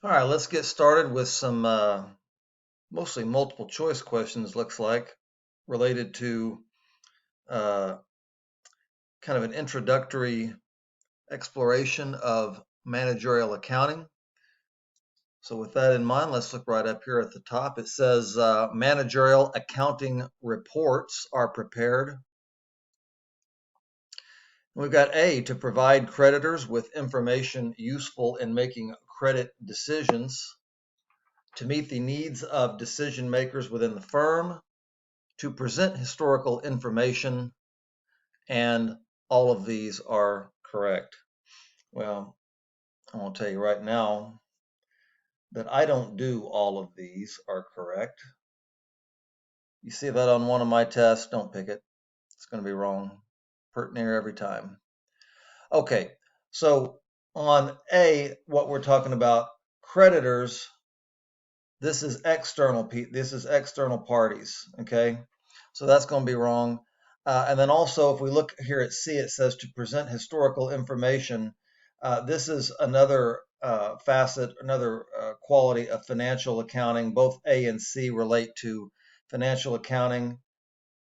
All right, let's get started with some mostly multiple choice questions, looks like, related to uh, kind of an introductory exploration of managerial accounting. So, with that in mind, let's look right up here at the top. It says managerial accounting reports are prepared. We've got A, to provide creditors with information useful in making credit decisions, to meet the needs of decision makers within the firm, to present historical information, and all of these are correct. Well, I want to tell you right now that I don't do all of these are correct. You see that on one of my tests, don't pick it. It's going to be wrong. Pert near every time. Okay, so on A, what we're talking about, creditors, this is external parties, okay? So that's going to be wrong. And then also, if we look here at C, it says to present historical information. This is another facet, another quality of financial accounting. Both A and C relate to financial accounting.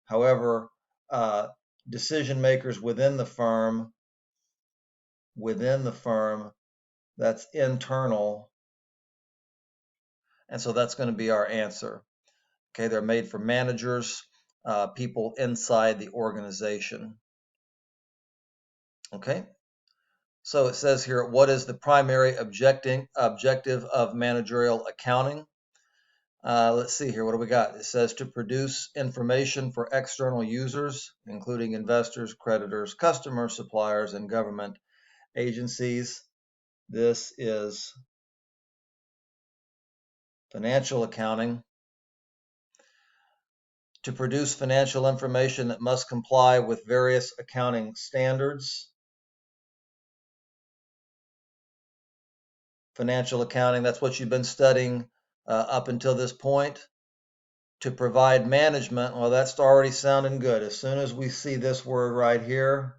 However, decision makers within the firm, that's internal. And so that's going to be our answer. Okay, they're made for managers, people inside the organization. Okay, so it says here, what is the primary objective of managerial accounting? Let's see here, what do we got? It says to produce information for external users, including investors, creditors, customers, suppliers, and government agencies. This is financial accounting. To produce financial information that must comply with various accounting standards. Financial accounting, that's what you've been studying up until this point. To provide management, well, that's already sounding good. As soon as we see this word right here,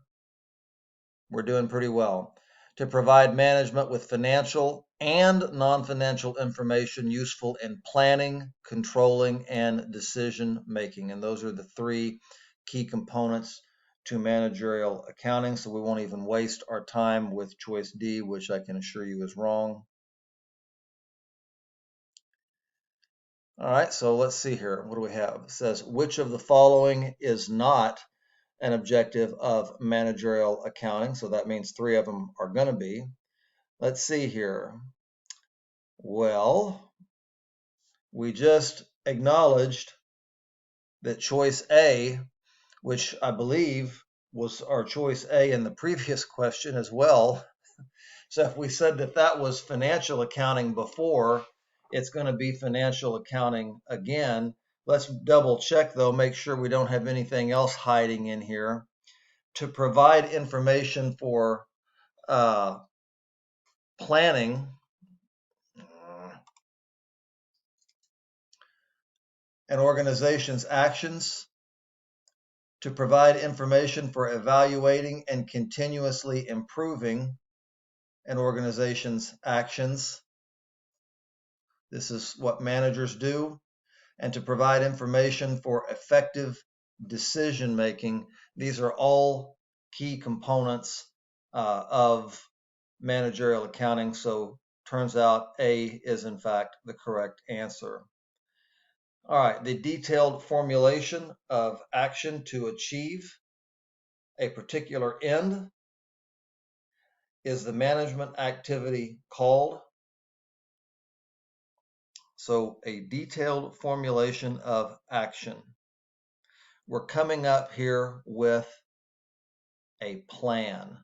we're doing pretty well. To provide management with financial and non-financial information useful in planning, controlling, and decision making. And those are the three key components to managerial accounting. So we won't even waste our time with choice D, which I can assure you is wrong. All right, so let's see here. What do we have? It says, which of the following is not an objective of managerial accounting? So that means three of them are going to be. Let's see here. Well, we just acknowledged that choice A, which I believe was our choice A in the previous question as well. So if we said that that was financial accounting before, it's going to be financial accounting again. Let's double check though, make sure we don't have anything else hiding in here. To provide information for planning, an organization's actions, to provide information for evaluating and continuously improving an organization's actions. This is what managers do. And to provide information for effective decision making. These are all key components of managerial accounting. So turns out A is in fact the correct answer. All right, the detailed formulation of action to achieve a particular end is the management activity called. So a detailed formulation of action. We're coming up here with a plan.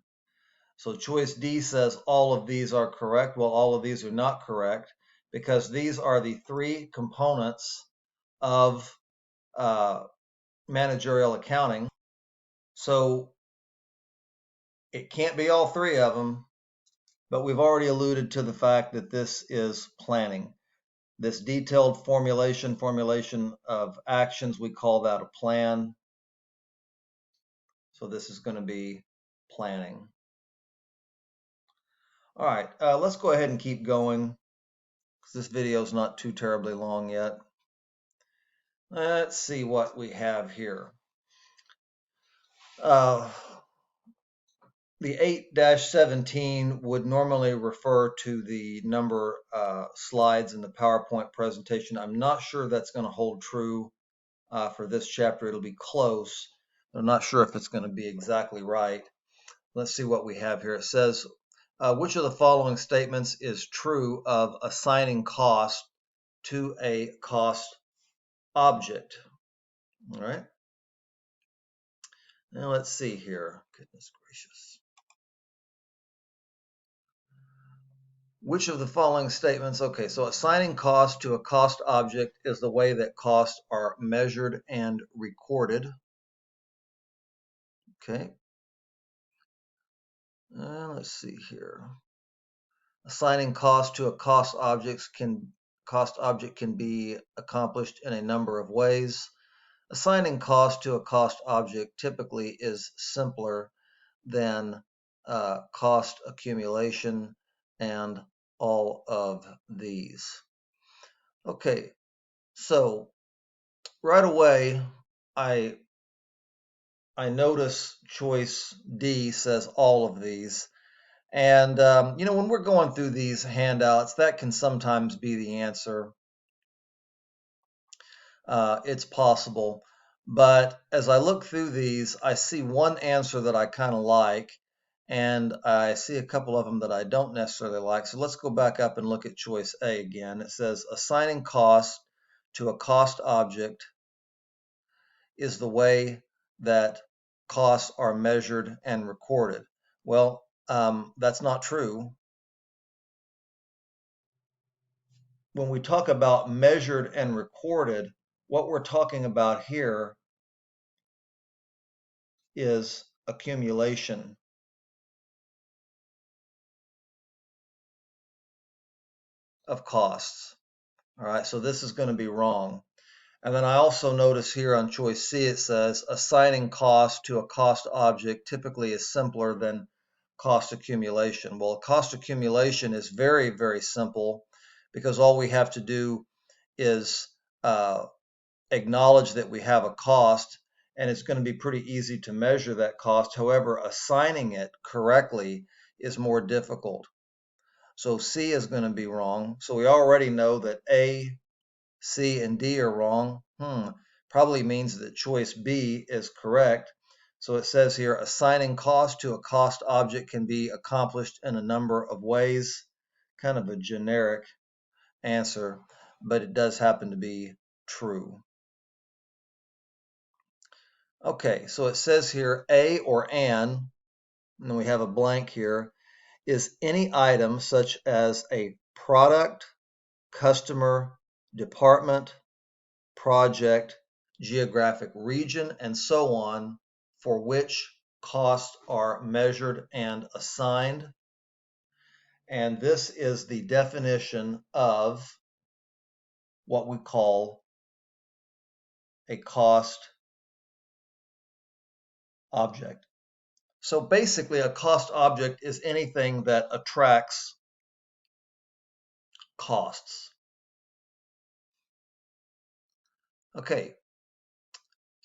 So choice D says all of these are correct. Well, all of these are not correct because these are the three components of managerial accounting. So it can't be all three of them, but we've already alluded to the fact that this is planning. This detailed formulation of actions, we call that a plan. So this is going to be planning. All right, let's go ahead and keep going. This video is not too terribly long yet. Let's see what we have here. The 8-17 would normally refer to the number slides in the PowerPoint presentation. I'm not sure that's going to hold true for this chapter. It'll be close. I'm not sure if it's going to be exactly right. Let's see what we have here. It says, which of the following statements is true of assigning cost to a cost object? All right. Now let's see here. Goodness gracious. Which of the following statements? Okay, so assigning cost to a cost object is the way that costs are measured and recorded. Okay. Let's see here. Assigning cost to a cost object can be accomplished in a number of ways. Assigning cost to a cost object typically is simpler than cost accumulation and all of these. Okay, so right away I notice choice D says all of these. And, when we're going through these handouts, that can sometimes be the answer. It's possible. But as I look through these, I see one answer that I kind of like, and I see a couple of them that I don't necessarily like. So let's go back up and look at choice A again. It says assigning cost to a cost object is the way that costs are measured and recorded. Well, that's not true. When we talk about measured and recorded, what we're talking about here is accumulation of costs. All right, so this is going to be wrong. And then I also notice here on choice C, it says assigning cost to a cost object typically is simpler than cost accumulation. Well, cost accumulation is very, very simple because all we have to do is acknowledge that we have a cost, and it's going to be pretty easy to measure that cost. However, assigning it correctly is more difficult. So C is going to be wrong. So we already know that A, C, and D are wrong. Probably means that choice B is correct. So it says here, assigning cost to a cost object can be accomplished in a number of ways. Kind of a generic answer, but it does happen to be true. Okay, so it says here a or an, and then we have a blank here, is any item such as a product, customer, department, project, geographic region, and so on, for which costs are measured and assigned. And this is the definition of what we call a cost object. So basically, a cost object is anything that attracts costs. Okay,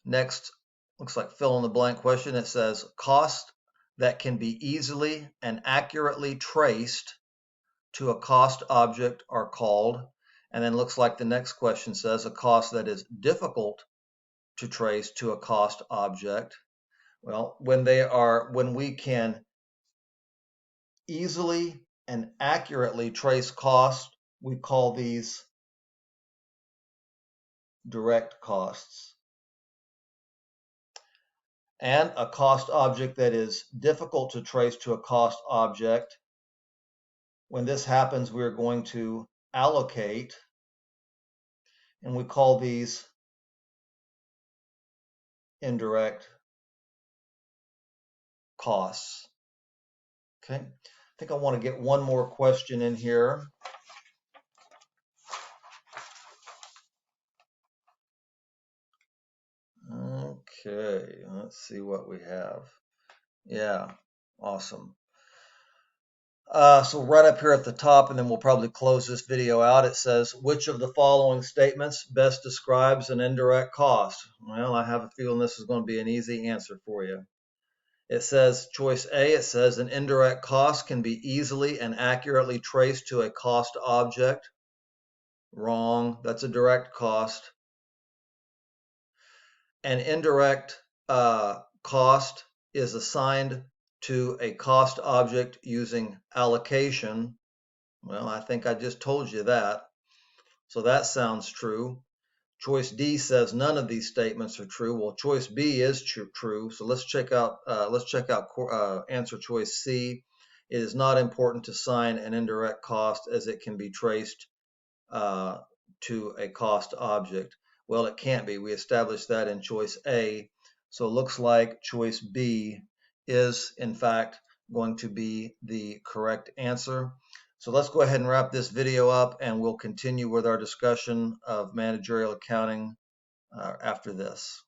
next, looks like fill in the blank question. It says cost that can be easily and accurately traced to a cost object are called, and then looks like the next question says a cost that is difficult to trace to a cost object. Well, when we can easily and accurately trace costs, we call these direct costs. And a cost object that is difficult to trace to a cost object, when this happens, we're going to allocate, and we call these indirect costs. Okay, I think I want to get one more question in here. Okay, let's see what we have. Yeah, awesome. So right up here at the top, and then we'll probably close this video out, it says, which of the following statements best describes an indirect cost? Well, I have a feeling this is going to be an easy answer for you. It says, choice A, it says an indirect cost can be easily and accurately traced to a cost object. Wrong, that's a direct cost. An indirect cost is assigned to a cost object using allocation. Well, I think I just told you that. So that sounds true. Choice D says none of these statements are true. Well, choice B is true. So let's check out answer choice C. It is not important to assign an indirect cost as it can be traced to a cost object. Well, it can't be. We established that in choice A. So it looks like choice B is, in fact, going to be the correct answer. So let's go ahead and wrap this video up, and we'll continue with our discussion of managerial accounting after this.